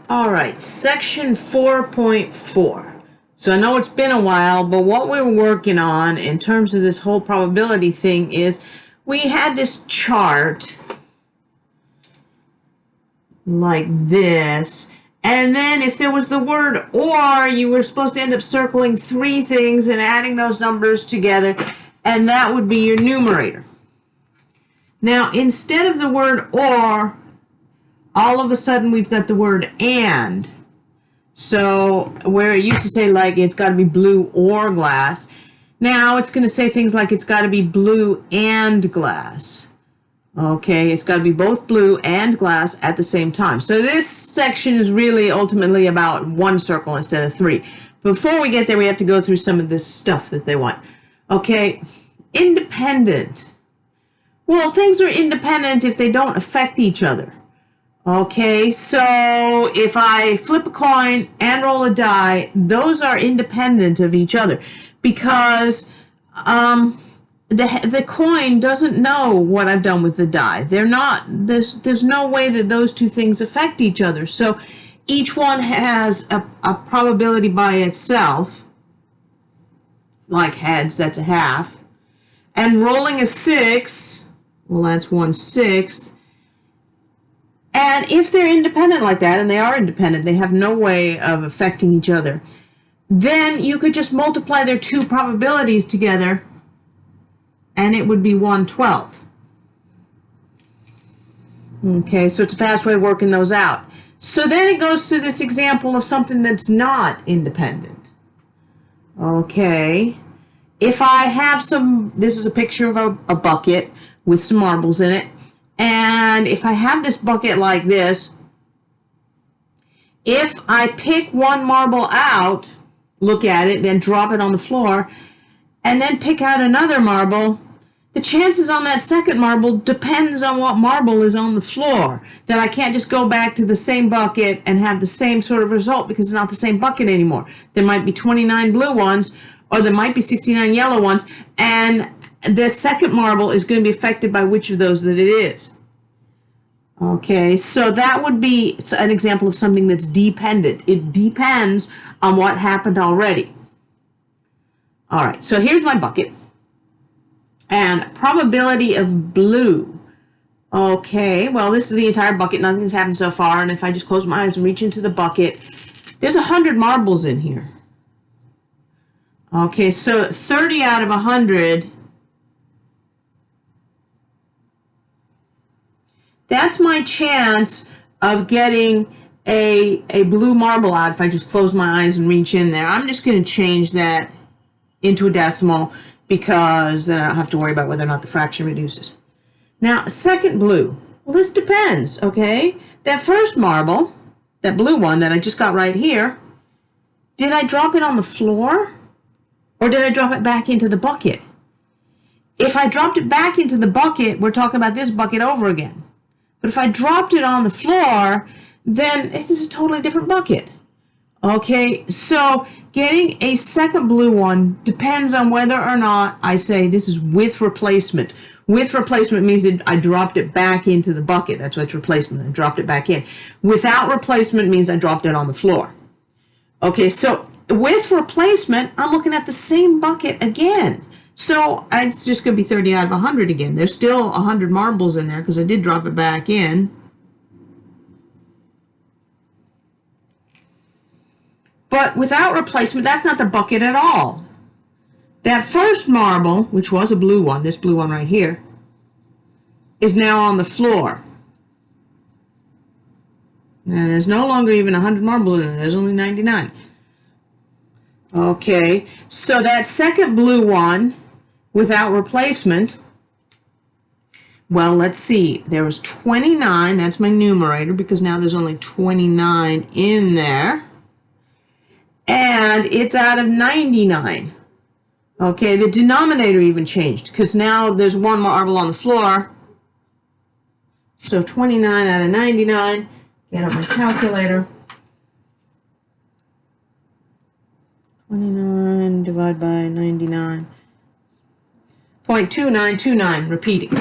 All right, section 4.4. So I know it's been a while, but what we're working on in terms of this whole probability thing is we had this chart like this, and then if there was the word or, you were supposed to end up circling three things and adding those numbers together, and that would be your numerator. Now, instead of the word or, all of a sudden we've got the word and. So where it used to say like it's got to be blue or glass, now it's going to say things like it's got to be blue and glass. Okay, it's got to be both blue and glass at the same time. So this section is really ultimately about one circle instead of three. Before we get there, we have to go through some of this stuff that they want. Okay, independent. Well, things are independent if they don't affect each other. Okay, so if I flip a coin and roll a die, those are independent of each other because the coin doesn't know what I've done with the die. They're not, there's no way that those two things affect each other. So each one has a probability by itself, like heads, that's a half. And rolling a 6, well, that's 1/6. And if they're independent like that, and they are independent, they have no way of affecting each other, then you could just multiply their two probabilities together, and it would be 1/12. Okay, so it's a fast way of working those out. So then it goes to this example of something that's not independent. Okay, if I have some, this is a picture of a bucket with some marbles in it. And if I have this bucket like this, if I pick one marble out, look at it, then drop it on the floor, and then pick out another marble, the chances on that second marble depends on what marble is on the floor. That I can't just go back to the same bucket and have the same sort of result because it's not the same bucket anymore. There might be 29 blue ones, or there might be 69 yellow ones, and the second marble is going to be affected by which of those that it is. Okay, so that would be an example of something that's dependent. It depends on what happened already. All right, so here's my bucket. And probability of blue. Okay, well, this is the entire bucket. Nothing's happened so far. And if I just close my eyes and reach into the bucket, there's 100 marbles in here. Okay, so 30 out of 100. That's my chance of getting a blue marble out if I just close my eyes and reach in there. I'm just going to change that into a decimal because then I don't have to worry about whether or not the fraction reduces. Now, second blue. Well, this depends, okay? That first marble, that blue one that I just got right here, did I drop it on the floor or did I drop it back into the bucket? If I dropped it back into the bucket, we're talking about this bucket over again. But if I dropped it on the floor, then this is a totally different bucket. Okay, so getting a second blue one depends on whether or not I say this is with replacement. With replacement means that I dropped it back into the bucket. That's what's replacement. I dropped it back in. Without replacement means I dropped it on the floor. Okay, so with replacement, I'm looking at the same bucket again. So it's just going to be 30 out of 100 again. There's still 100 marbles in there because I did drop it back in. But without replacement, that's not the bucket at all. That first marble, which was a blue one, this blue one right here, is now on the floor. And there's no longer even 100 marbles in there. There's only 99. Okay, so that second blue one, without replacement, well, let's see. There was 29. That's my numerator because now there's only 29 in there. And it's out of 99. Okay, the denominator even changed because now there's one marble on the floor. So 29 out of 99. Get out my calculator. 29 divided by 99. 0.2929, repeating.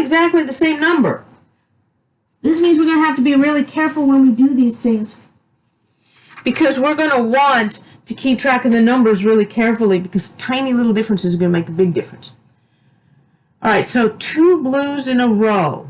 exactly the same number. This means we're going to have to be really careful when we do these things, because we're going to want to keep track of the numbers really carefully, because tiny little differences are going to make a big difference. All right, so 2 blues in a row.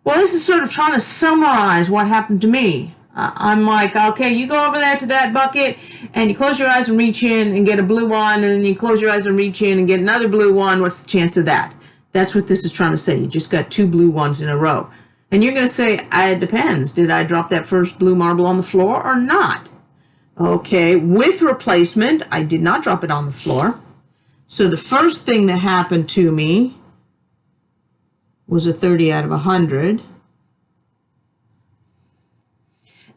Well, this is sort of trying to summarize what happened to me. I'm like, okay, you go over there to that bucket, and you close your eyes and reach in and get a blue one, and then you close your eyes and reach in and get another blue one. What's the chance of that? That's what this is trying to say. You just got 2 blue ones in a row. And you're going to say, it depends. Did I drop that first blue marble on the floor or not? Okay, with replacement, I did not drop it on the floor. So the first thing that happened to me was a 30 out of 100.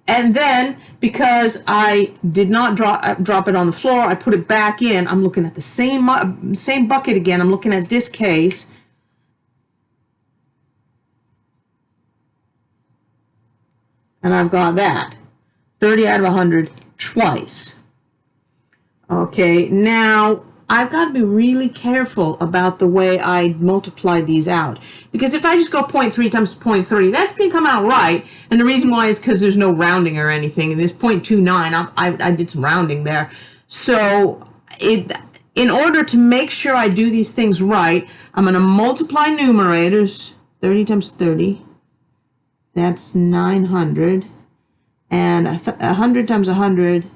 And then, because I did not drop it on the floor, I put it back in. I'm looking at the same bucket again. I'm looking at this case. And I've got that. 30 out of 100 twice. Okay, now I've got to be really careful about the way I multiply these out. Because if I just go 0.3 times 0.3, that's going to come out right. And the reason why is because there's no rounding or anything. And this 0.29, I did some rounding there. So in order to make sure I do these things right, I'm going to multiply numerators. 30 times 30. That's 900. And 100 times 100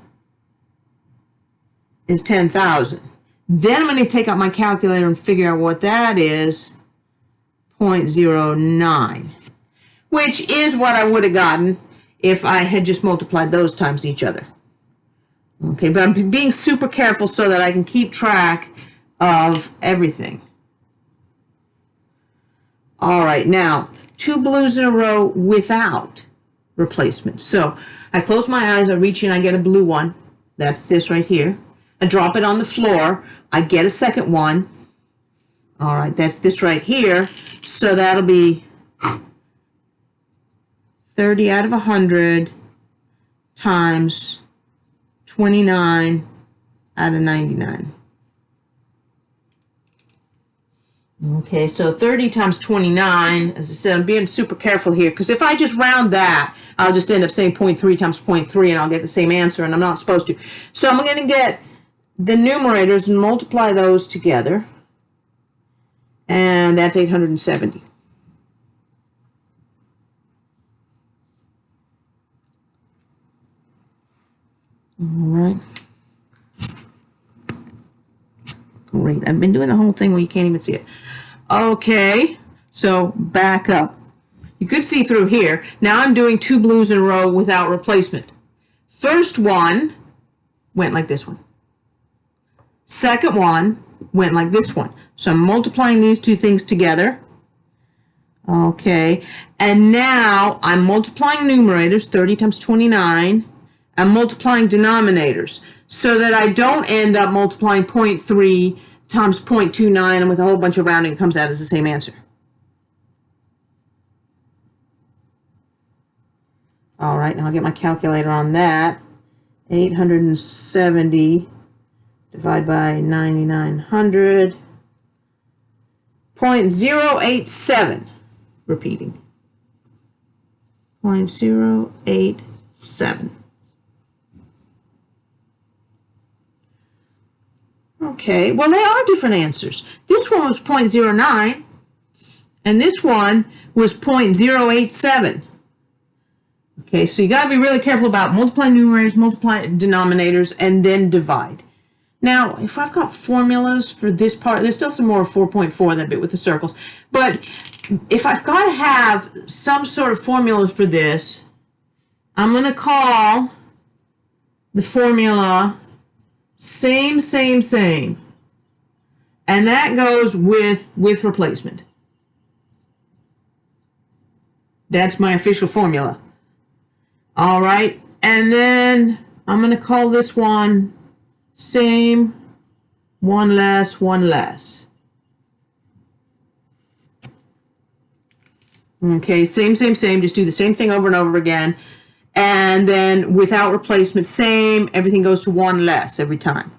is 10,000. Then I'm going to take out my calculator and figure out what that is. 0.09. Which is what I would have gotten if I had just multiplied those times each other. Okay, but I'm being super careful so that I can keep track of everything. All right, now, 2 blues in a row without replacement. So I close my eyes, I reach in, I get a blue one. That's this right here. I drop it on the floor. I get a second one. All right, that's this right here. So that'll be 30 out of 100 times 29 out of 99. Okay, so 30 times 29, as I said, I'm being super careful here, because if I just round that, I'll just end up saying 0.3 times 0.3, and I'll get the same answer, and I'm not supposed to. So I'm going to get the numerators and multiply those together, and that's 870. All right. Great. I've been doing the whole thing where you can't even see it. Okay, so back up. You could see through here. Now I'm doing 2 blues in a row without replacement. First one went like this one. Second one went like this one. So I'm multiplying these 2 things together. Okay, and now I'm multiplying numerators, 30 times 29. I'm multiplying denominators so that I don't end up multiplying 0.3 times 0.29, and with a whole bunch of rounding, it comes out as the same answer. All right, now I'll get my calculator on that. 870 divided by 9,900. 0.087. Repeating. 0.087. Okay, well, they are different answers. This one was 0.09, and this one was 0.087. Okay, so you got to be really careful about multiplying numerators, multiply denominators, and then divide. Now, if I've got formulas for this part, there's still some more 4.4, that bit with the circles, but if I've got to have some sort of formula for this, I'm going to call the formula same. And that goes with replacement. That's my official formula. All right. And then I'm going to call this one same, one less. Okay, same. Just do the same thing over and over again. And then without replacement, same. Everything goes to one less every time.